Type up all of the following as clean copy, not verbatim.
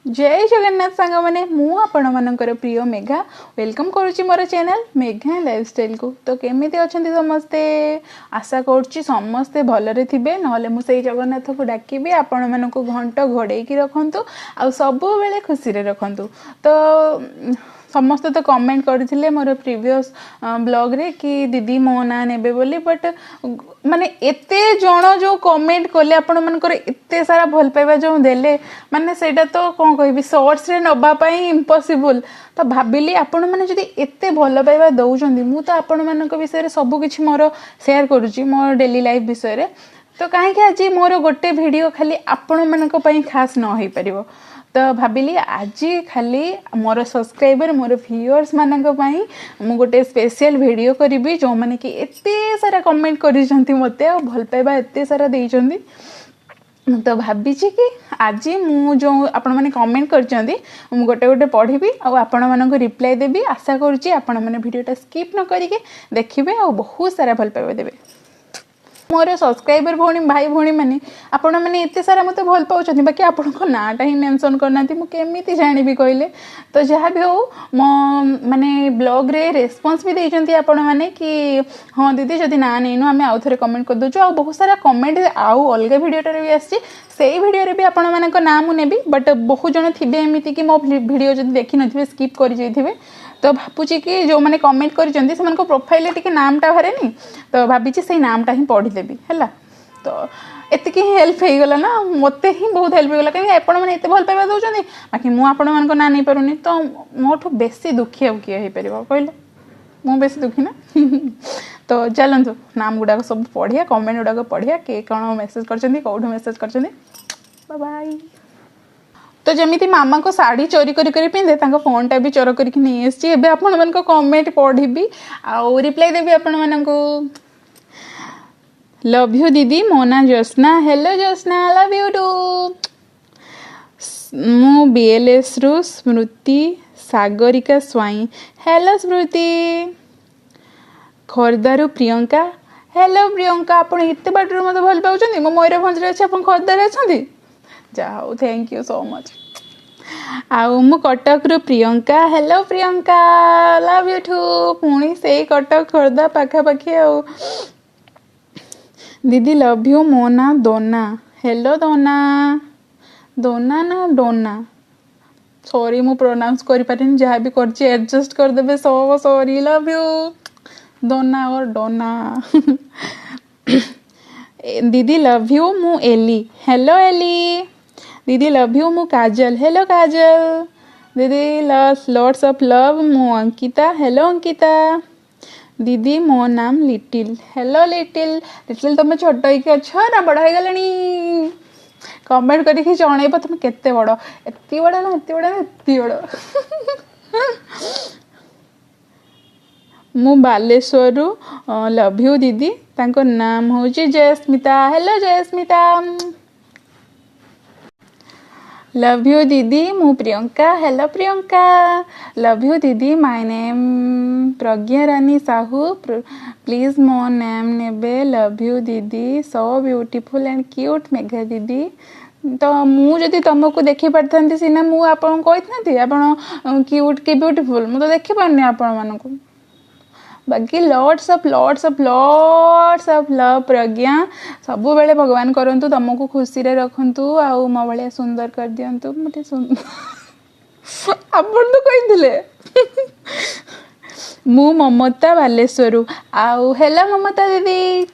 जय जगन्नाथ सांग मैंने आपण मानकर प्रिय मेघा वेलकम करुच्ची मोर चैनल मेघा लाइफस्टाइल को। तो केमी अच्छा समस्ते आशा करुच्ची समस्ते भलरे थे ना मुझे जगन्नाथ को डाकबी आपण मानक घंट घोड़े रखु आ सब बेले खुशी रखु। तो समस्ते तो कमेंट करते मोर प्रीवियस ब्लॉग रे कि दीदी मो ना नेबे बोली बट माने एते जण जो कमेंट कले आपण मानकर एते सारा भल पाइबा जो देले माने सेटा तो कौन कहि शॉर्ट्स रे नबा पाई इम्पॉसिबल। तो भाबिली आपण माने जदी एते भल पाइबा दउचंदी मु तो आपण मानक विषय रे सब किछ मोर शेयर करूची मोर डेली लाइफ विषय रे। तो काहे कि आज मोर गोटे वीडियो खाली आपण मानक पई खास न होई परिबो। तो भाविली आज खाली मोर सब्सक्राइबर मोर व्यूअर्स मानक पई मु गोटे स्पेशल वीडियो करी जो माने कि एते सारा कमेंट करिसंती मते आ भल पाइबा एते सारा देइचंदी। तो भाभी कि आज मु जो आपण माने कमेंट करचंदी मु गोटे गोटे पढ़ी आ आपण मानक रिप्लाई देबी। आशा करूची आपण माने वीडियोटा स्किप न करिके देखिबे आ बहुत सारा भल पाइबा देबे। मोर सब्सक्राइबर भौणी भाई भौणी मैंने आपण मैंने एते सारा मत भल पाँच बाकी आपण नाटा ही मेंशन करना मुझे जानी कहले। तो जहाँ भी हो मो माने ब्लॉग रे रेस्पॉन्स भी देइचंती आपण माने कि हाँ दीदी जदि ना नहींनु आम आउ थे कमेंट कर दूँ। आ बहुत सारा कमेंट आउ अलग भिडियोटारे भी आसी से भिडियो भी आपण मानक ना मु नेबी बट बहुत जन थे एमती कि मो भिडियो जब देखी नथिबे स्किप कर जाइथिबे। तो भावुची कि जो मैंने कमेंट करिसेंती सेमानक प्रोफाइल रे टिके नामटा भरेनी तो भाभी से नामटा ही पढ़ीदेवी है। तो एतिक ही हेल्प हो गला ना मते ही बहुत हेल्प हो गला कहीं आपण मैंने एते भल पाइबा दउचंदी बाकी मु आपण मानक ना नहीं पारुनी। तो मोठू बेसी दुखी अब किए हो कहले मु बेसी दुखी ना तो चलतु नाम गुड़ाक सब पढ़िया कमेंट गुड़ाक पढ़िया किए कौन मेसेज कर कौटू मेसेज कर बाय बाय। तो जमीती मामा को साड़ी चोरी करी पिंधे फोन टा भी चोर करके नहीं आसी एबे आपण मन को कमेंट पढ़ी आउ रिप्लाई देवी आपण मन को। लव यू दीदी मो ना Jyotsna hello Jyotsna love you too. मु बीएलएस रु स्मृति सागरिका स्वाई हेलो स्मृति। खोर्धारू प्रियंका हेलो प्रियंका आपण एते बाटरू मते भल पाउछंदी मो मयूरभंज रे अछि आपण खोर्धारे अछंदी जाओ थैंक यू सो मच। आउ मु कटक रु Priyanka hello Priyanka love you too पुणी से कटक खोर्धा पाखापाखि आउ। दीदी लव यू मो ना दोना हेलो दोना दोना ना डोना सॉरी मु प्रोनाउंस करि पारिन जहाँ भी करछि एडजस्ट कर देबे सो सॉरी लव यू दोना और डोना दीदी लव यू मु एली हेलो एली। दीदी लव यू मु काजल हेलो काजल। दीदी लॉट्स ऑफ लव मु अंकिता हेलो अंकिता। दीदी मो नाम लिटिल हेलो लिटिल लिटिल तुम छोट ही अच्छा ना बड़ हो गलनी कमेंट करके जणेब तुम केते बड़ एति बड़ ना एति बड़ ना एति बड़ मु बालेश्वर लव यू दीदी तांको नाम हूँ Jayasmita hello Jayasmita. Love you दीदी मु Priyanka hello Priyanka. Love you दीदी my name Pragya Rani Sahu please मो नेम नेबे लव यू दीदी so beautiful and cute Megha दीदी। तो मु जदि तुमको देखी पारथांती सीना मु आपन कहिथांती आपन क्यूट के ब्यूटीफुल मु तो देखि पारनी आपन मानको बाकी लॉट्स ऑफ लव प्रज्ञा सब बेले भगवान करंतु तुमको खुशी रे रखंतु आउ मो भलिया सुंदर कर दियंतु मते सुंदर आपन तो कहिथिले मु ममता बालेश्वर आउ हेलो ममता दीदी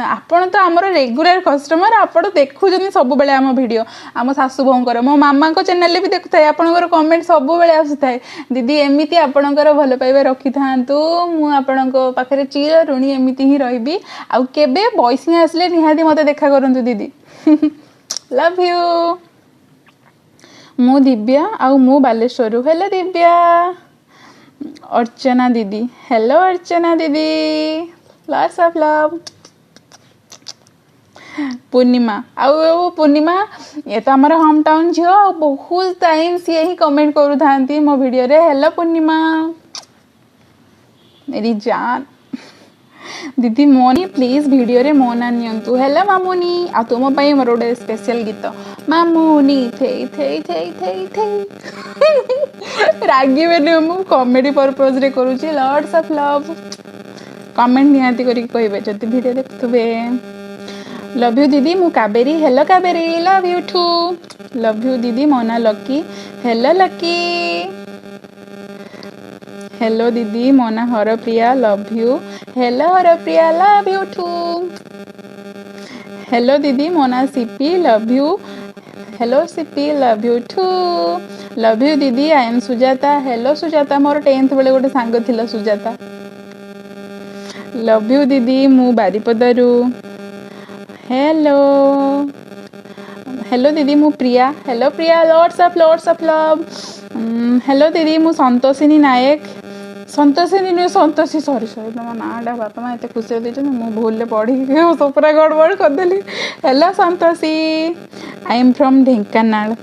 आपण तो आमर रेगुलर कस्टमर आपण देखुछन सब बेले आम वीडियो आम सासु बोंकर मो मामा को चैनल भी देखुथाय आपनकर कमेंट सब बेले आसुथाय दीदी एमिति आपनकर भल पाइबा रखि थांतु मु आपनको पाखरे चिर ऋणी एमिति ही रहबी आउ केबे बॉयसिंग आसले निहाती मते देखा करंतु दीदी लव यू। मु दिव्या आउ मु बालेश्वर हेलो दिव्या। अर्चना दीदी हेलो अर्चना दीदी लॉट्स ऑफ लव। पूर्णिमा आउ पूर्णिमा ये तो हमारा होम टाउन झील बहुत टाइम सी ही कमेंट करू थांती मो वीडियो रे हेलो पूर्णिमा मेरी जान। दीदी मोनी प्लीज वीडियो रे मो ना नियंतु हेलो मामुनी आ तुम पई मोर गोटे स्पेशल गीत मामुनी थेई थेई थेई थेई थेई रागी बेले मु कॉमेडी पर्पस रे करूची लॉट्स ऑफ लव कमेंट निहाती करी कहबे जति वीडियो देखुबे लव यू दीदी मु Kaberi hello Kaberi love you too love you दीदी मोना लकी हेलो लकी हेलो दीदी मोना Harpriya love you hello Harpriya love you too hello दीदी मोना Sipi love you hello Sipi love you too love you दीदी I am Sujata hello Sujata मोर 10th बेले गोटे सांग थिला सुजाता लव यू दीदी मु बारीपदारू हेलो हेलो दीदी मु Priya hello Priya lots of love hello दीदी मु संतोषिनी नायक संतोषिनी नुहे संतोषी सॉरी तुम नाटा बापा माँ एत खुशी देते मु भूल पढ़ी सपरा गड़बड़ करदेली hello Santoshi I am from Dhenkanal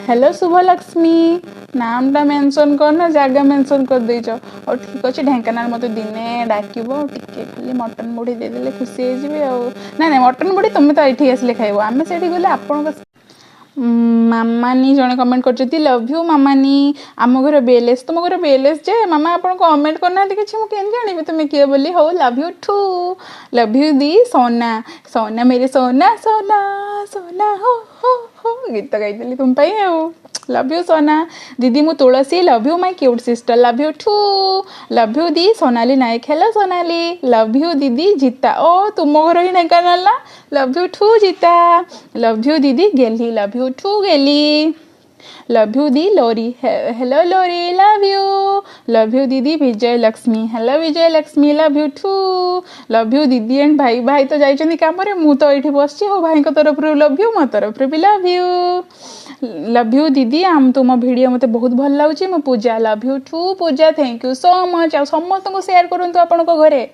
hello Shubhalakshmi नामटा मेंशन करना जगह मेंशन कर देच और ठीक अच्छे ढेंकानाल मत दिने डाक टिके खाली मटन मुढ़ी देदेले खुशी हो ना मटन मुढ़ी तुम तो ये आसिले खाइब आम से गले आप मामानी जड़े कमेंट कर लव यू मामानी आम घर बेलेस तुम घर बेलेस जे मामा आप कमेंट करना कि मुझे जानी तुम्हें किए बोली हो love you too love you दी सोना सोना मेरे सोना सोना सोना हो गीत गाई तुम लव यू सोना दीदी मु Tulsi love you my cute sister love you too love you दी Sonali Nayak hello Sonali love you दीदी जीता ओ तुम घर ही ढेंकानाल ना love you too Jeeta love you दीदी Geli love you too Geli love you दी Lori hello Lori love you दीदी Vijay Lakshmi hello Vijay Lakshmi love you too love you दीदी एंड भाई भाई तो जाइछनी काम रे मु तो एठी बसची हो भाई को तरफ रू लव यू मो तरफ रे भी लव यू दीदी आम तुम वीडियो मते बहुत भल लाଗୁची मो Puja love you too Puja thank you so much आ समस्त को शेयर करंतु आपन को घरे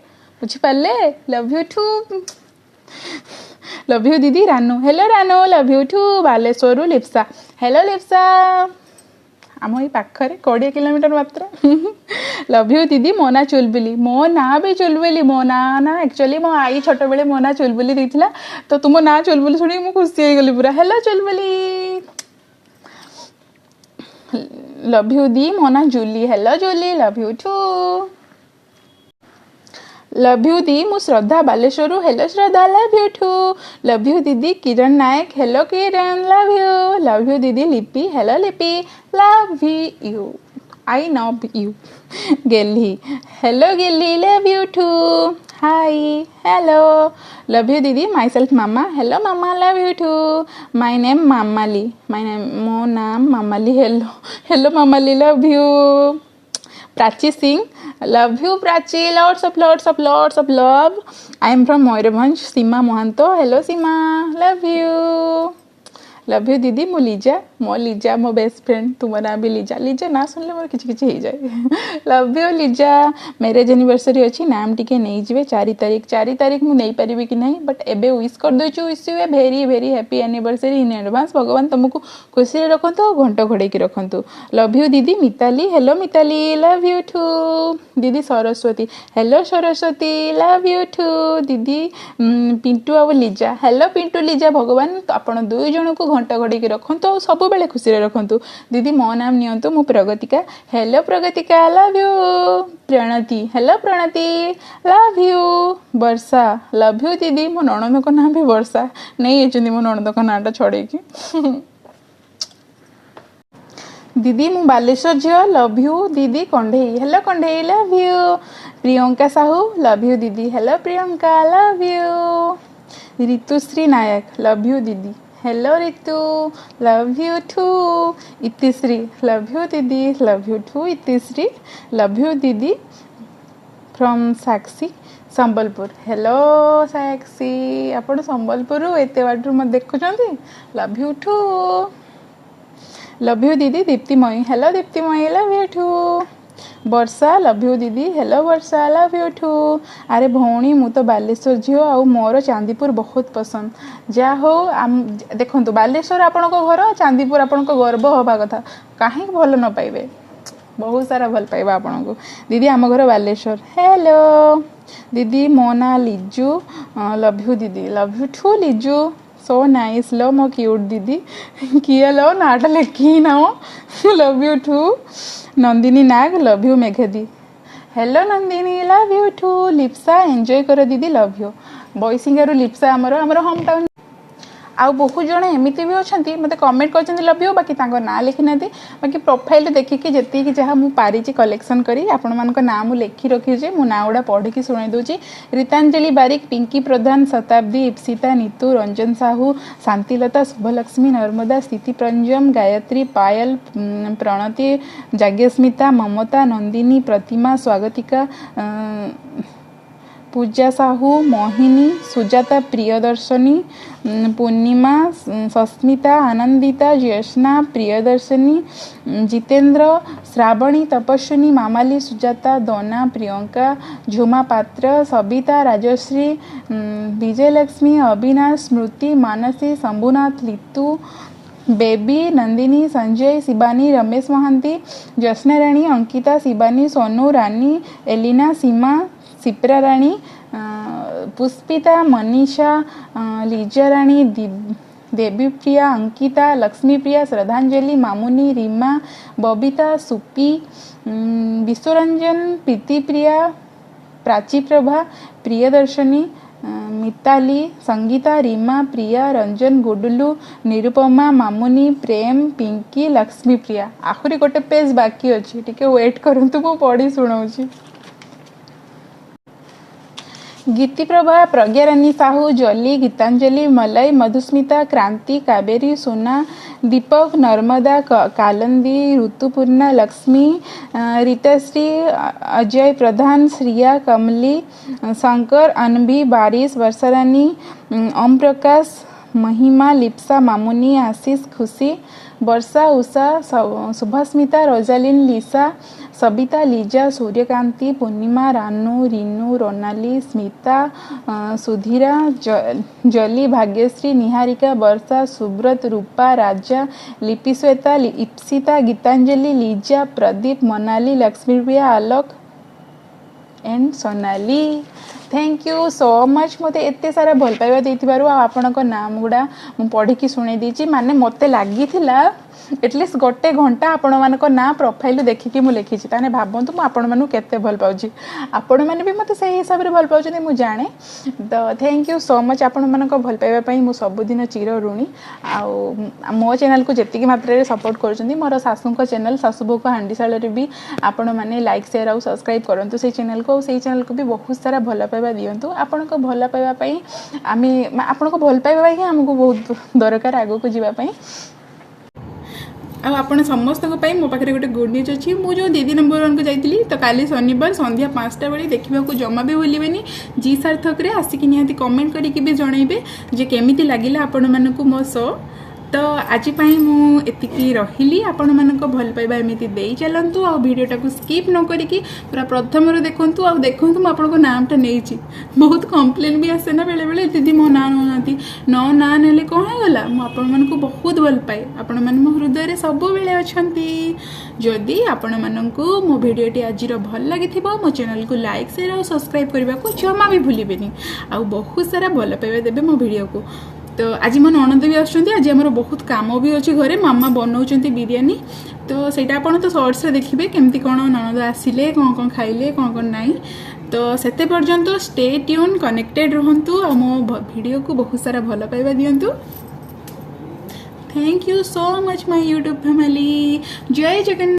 बुझी पाले love you too love you दीदी Ranu hello Ranu love you too Baleshwar Lipsa hello Lipsa आम ये पाखरे 20 किलोमीटर मात्र लव यू दीदी मो ना चुलबुली मो ना भी चुलबुली मो ना एक्चुअली मो आई छोट बेले मो ना चुलबुली देइथिला तो तुम ना चुलबुली सुनी मु खुशी हो गली पूरा हेलो चुलबुली लव यू दी मो ना Juli hello Juli love you too love you दी मु Shraddha Baleshwar hello Shraddha love you too love you दीदी Kiran Nayak hello Kiran love you दीदी Lipi hello Lipi love you I love you Geli hello Geli love you too hi hello love you दीदी myself Mama hello Mama love you too my name Mamali मो नाम मामाली hello hello Mamali love you Prachi Singh love you Prachi lots of love I am from Mayurbhanj Seema Mohanta hello Seema love you दीदी मो लिजा मो best friend तुम ना भी लिजा ना सुनले मोर किछि किछि हो जाए love you Lija marriage anniversary अच्छी नाम टिके नहीं जीवे 4 तारीख मु नहीं पारिबी कि नहीं बट एबे विश कर दोछु wish you a very very happy anniversary in advance भगवान तुमको खुशी रखंतु घंटा घोड़े की रखंतु लव यू दीदी Mitali hello Mitali love you too दीदी Saraswati hello Saraswati love you too दीदी पिंटू आ लिजा हेलो पिंटू लिजा भगवान आपण दुई जन को घंटा घोड़े की रखंतु और सब बेले खुशी रखंतु दीदी मो नाम नियंतु मु Pragatika hello Pragatika love you Pranati hello Pranati love you Varsha love you दीदी मो नणंद को नाम भी वर्षा नहीं एचंदी मो नणंद को नाटा छड़े की दीदी मु बालेश्वर झियो लव यू दीदी Kandhei hello Kandhei love you Priyanka Sahu love you दीदी hello Priyanka love you Ritushree Nayak love you दीदी hello Ritu love you too Itishree love you दीदी love you too Itishree love you दीदी फ्रॉम साक्षी संबलपुर हेलो साक्षी आपण संबलपुर एते बाटू मत देखुचंती love you too love you दीदी Diptimayee hello Diptimayee love you too Varsha love you दीदी hello Varsha love you to अरे भौणी मु तो बालेश्वर झील आ मोर चांदीपुर बहुत पसंद जा हो देखु बालेश्वर आपण घर चांदीपुर आपण गर्व हवा कथा कहीं भल न पाइबे बहुत सारा भल पाइबा आपको। दीदी आम घर बालेश्वर। हेलो दीदी मो ना लिजू लव यू दीदी love you too Liju so nice लो मो क्यूट दीदी किए लो नाटा लेखी ना love you too Nandini Nag love you मेघदी hello Nandini love you too Lipsa enjoy कर दीदी लव यू बॉयसिंगारू लिप्सा आमर होम टाउन आउ बहुत जन एमती भी अच्छा मत कमेंट कर लव यू बाकी ना लिखी ना बाकी प्रोफाइल देखिकी जी जहाँ मुझे पारिची कलेक्शन करी आपण मान ना मुझे लिखि रखी मो ना गुड़ा पढ़ी शुणी दूची रीतांजलि बारिक पिंकी प्रधान शताब्दी इप्सिता नीतू रंजन साहू शांतिलता शुभलक्ष्मी नर्मदा स्थिति प्रंजम गायत्री पायल प्रणति जाग्यस्मिता ममता नंदिनी प्रतिमा स्वागतिका पूजा साहू मोहिनी सुजाता प्रियदर्शनी पूर्णिमा सस्मिता आनंदिता ज्योत्ना प्रियदर्शनी जितेंद्र श्रावणी तपस्विनी मामाली सुजाता दोना प्रियंका झुमा पात्र सबिता राजश्री विजयलक्ष्मी अविनाश स्मृति मानसी शंभुनाथ लितू बेबी नंदिनी संजय शिवानी रमेश महांती ज्योत्ना राणी अंकिता शिवानी सोनू रानी एलिना सीमा सिप्रा राणी पुष्पिता मनीषा लीजा राणी देवी प्रिया अंकिता लक्ष्मी प्रिया श्रद्धांजलि मामुनी रीमा बबीता सुपी विश्वरंजन प्रीति प्रिया प्राची प्रभा प्रियदर्शनी मिताली संगीता रीमा प्रिया रंजन गुडुलू निरुपमा मामुनी प्रेम पिंकी लक्ष्मी प्रिया आखरी गोटे पेज बाकी अच्छी टिके वेट करंतु मु पढ़ी सुनाऊची गीति प्रभा प्रज्ञारानी साहू जली गीतांजलि मलय मधुस्मिता क्रांति कावेरी सोना दीपक नर्मदा कालंदी ऋतुपूर्णा लक्ष्मी रीताश्री अजय प्रधान श्रिया कमली शंकर अनबी बारिश वर्षारानी ओम प्रकाश महिमा Lipsa Mamuni Ashish Khushi Barsha Usha Shubhasmita Rojalin Lisa Sabita Liza Suryakanti Purnima Ranu Rinu Ronali Smita Sudhira Jali Bhagyashree Niharika Barsha Subrat Rupa Raja Lipi Shweta Ipsita Geetanjali Liza Pradeep Monali Laxmipriya Alok and Sonali thank you so much मते एते सारा भल पाइबा देइथिबारु आपण नाम गुड़ा मु पढ़ी की सुने दीची माने मते लागी थिला एटलिस्ट गोटे घंटा आपण मानक ना प्रोफाइल देखिकी मु लिखिची ताने भाबंतु मु आपण मानु केते भल पाउची आपण माने भी मते सही हिसाब रे भल पाउछनी मु जाने तो थैंक यू सो मच आपण मानक भल पाइबा पई मु सब दिन चिर ऋणी आ मो चैनल को जेतिकी मात्रा रे सपोर्ट करछनी मोर सासु को चैनल सासुबो को हांडीसाल रे भी आपण माने लाइक शेयर और सब्सक्राइब करंतु से चैनल को भी बहुत सारा भल पाइबा दियंतु आपण को भल पाइबा पई आमी आपण को भल पाइबा ही हमको बहुत दरकार आगो को जीवा पई आपण समस्त मो पाखे गोटे गुड न्यूज अच्छी मुझे दीदी नंबर 1 को जाइली तो काली शनिवार संध्या 5टा बेले देखा जमा भी भूलें जी सार्थक रे आसिक निहाती कमेंट करके भी जनइबे जे केमिति लागिला आपण मानकु मो शो तो आज मुझे रही आपण मानक भल पाइबा एमती दे चलतु आ वीडियोटा को स्किप न करिकी पूरा प्रथम देखु आ देखु मुझे नामटा नहीं बहुत कम्प्लेन भी आसे ना बेले बेले दीदी मो ना नौ ना ना कौन होगा मुझे बहुत भल पाए आपण मैंने मो हृदय सब बेले अच्छा जदि आपण मानक मो भिडटी आज भल लगी मो चैनल को लाइक शेयर और सब्सक्राइब करने को जमा भी भूलें आ बहुत सारा भल पाइबा देवे मो भिडियो को तो आज मो ननद भी आसुँच आज आम बहुत कम भी अच्छी घरे मामा बनाऊँ बिरियानी तो सहीटा आप तो सर्ट्स देखिए केमती कौन ननद आसिले कौन खाइले कौन नाई तो सेते पर्यंत स्टे ट्यून कनेक्टेड रहंतु आ मो वीडियो को बहुत सारा भल पाइबा दियंतु thank you so much my YouTube family जय जगन्नाथ।